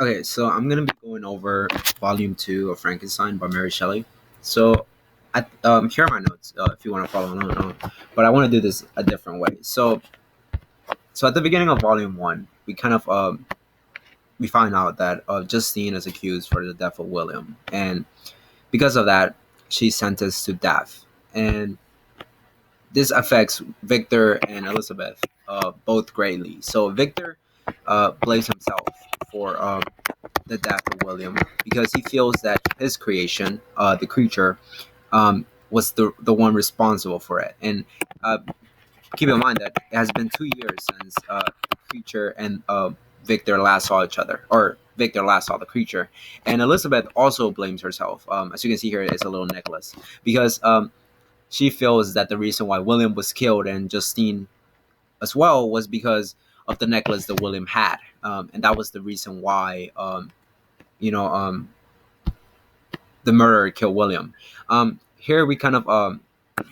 Okay, so I'm gonna be going over Volume Two of Frankenstein by Mary Shelley. So, here are my notes if you want to follow along. But I want to do this a different way. So at the beginning of Volume One, we kind of we find out that Justine is accused for the death of William, and because of that, she's sentenced to death. And this affects Victor and Elizabeth both greatly. So Victor blames himself for the death of William because he feels that his creation, the creature, was the one responsible for it. And uh, keep in mind that it has been 2 years since the creature and Victor last saw each other, or Victor last saw the creature. And Elizabeth also blames herself. As you can see here, it's a little necklace because she feels that the reason why William was killed and Justine as well was because of the necklace that William had, and that was the reason why you know the murderer killed William. Here we kind of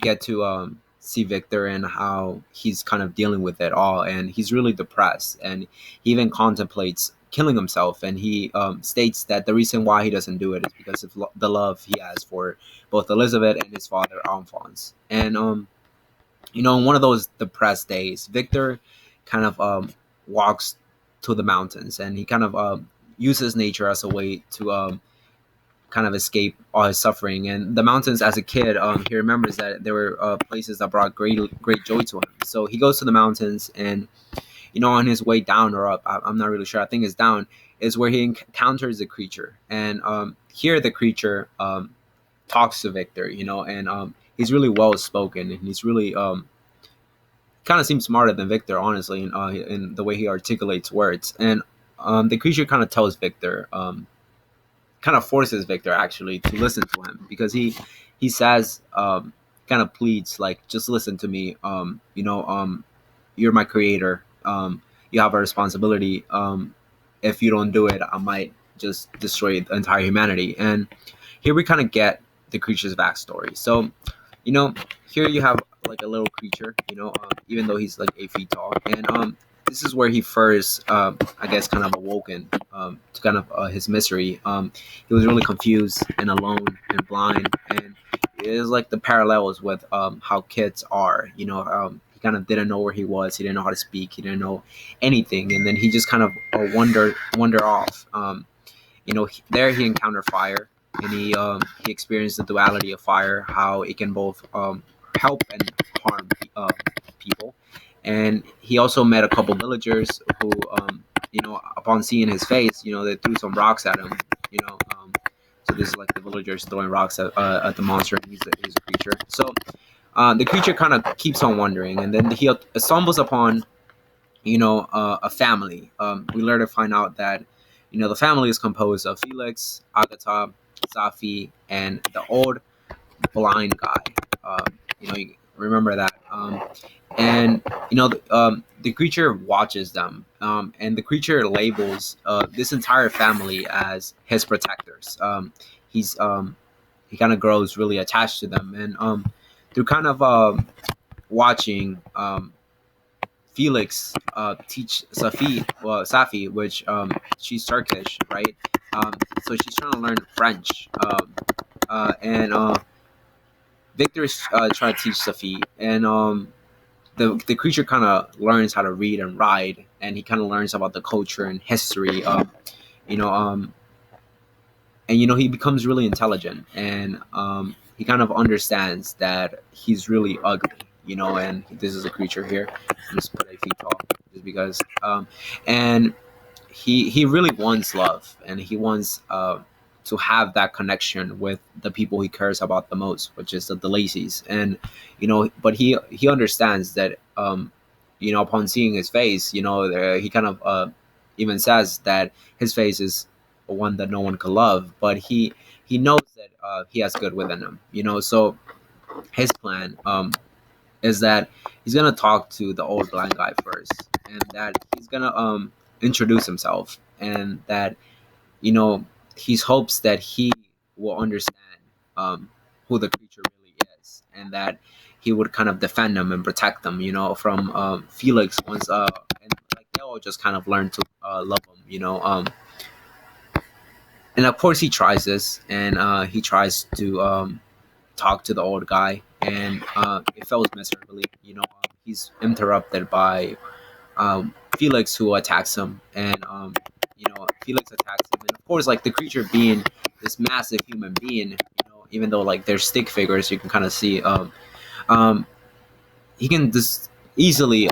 get to see Victor and how he's kind of dealing with it all, and he's really depressed, and he even contemplates killing himself. And he states that the reason why he doesn't do it is because of the love he has for both Elizabeth and his father Alphonse. And in one of those depressed days, Victor kind of walks to the mountains, and he kind of uses nature as a way to kind of escape all his suffering. And the mountains, as a kid, he remembers that there were places that brought great joy to him. So he goes to the mountains, and on his way down or up, I'm not really sure. I think it's down is where he encounters the creature, and here the creature talks to Victor. And he's really well spoken, and he's really kind of seems smarter than Victor, honestly, in the way he articulates words. And the creature kind of tells Victor. Kind of forces Victor actually to listen to him because he says kind of pleads like, just listen to me. You're my creator. You have a responsibility. If you don't do it, I might just destroy the entire humanity. And here we kind of get the creature's backstory. So you know here you have like a little creature. Even though he's like 8 feet tall, and this is where he first, I guess, kind of awoken to kind of his misery. He was really confused and alone and blind, and it is like the parallels with how kids are. He kind of didn't know where he was. He didn't know how to speak. He didn't know anything, and then he just kind of wander off. There he encountered fire, and he experienced the duality of fire, how it can both help and harm people. And he also met a couple villagers who, upon seeing his face, they threw some rocks at him. So this is like the villagers throwing rocks at the monster. And he's a creature. So the creature kind of keeps on wandering, and then he stumbles upon a family. We later find out that the family is composed of Felix, Agatha, Safi, and the old blind guy. You remember that. And the creature watches them, and the creature labels this entire family as his protectors. He kind of grows really attached to them, and through kind of watching Felix teach Safi, which she's Turkish, right? So she's trying to learn French, and Victor is trying to teach Safi, and the creature kind of learns how to read and write, and he kind of learns about the culture and history. You know, um, and he becomes really intelligent, and he kind of understands that he's really ugly. And this is a creature here. I'm just put 8 feet tall, just because. And he really wants love, and he wants to have that connection with the people he cares about the most, which is the Lacey's. And but he understands that upon seeing his face, he kind of even says that his face is one that no one could love, but he knows that he has good within him. So his plan is that he's gonna talk to the old blind guy first, and that he's gonna introduce himself, and that you know he hopes that he will understand who the creature really is, and that he would kind of defend them and protect them, from Felix once, and like they all just kind of learn to love him, And of course, he tries this, and he tries to talk to the old guy, and it fails miserably. He's interrupted by Felix, who attacks him, and Felix attacks him, and of course, like the creature being this massive human being, even though like they're stick figures, you can kind of see um, he can just easily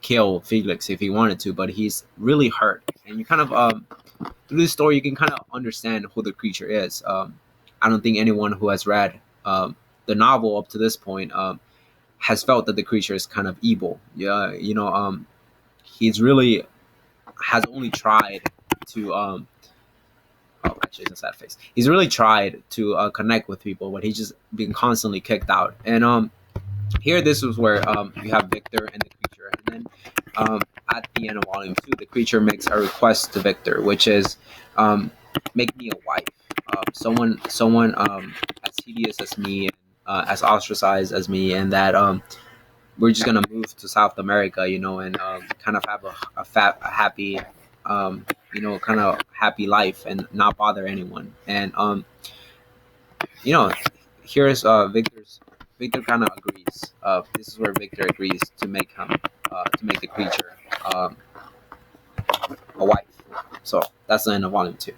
kill Felix if he wanted to, but he's really hurt, and you kind of through this story you can kind of understand who the creature is. I don't think anyone who has read the novel up to this point has felt that the creature is kind of evil. Yeah, he's really has only tried to oh, actually, it's a sad face. He's really tried to connect with people, but he's just been constantly kicked out. And here, this was where you have Victor and the creature, and then at the end of volume 2, the creature makes a request to Victor, which is um, make me a wife, someone as hideous as me, and as ostracized as me, and that we're just gonna move to South America, and kind of have a happy, kind of happy life and not bother anyone. And you know, here's Victor kind of agrees. This is where Victor agrees to make the creature um, a wife. So that's the end of volume 2.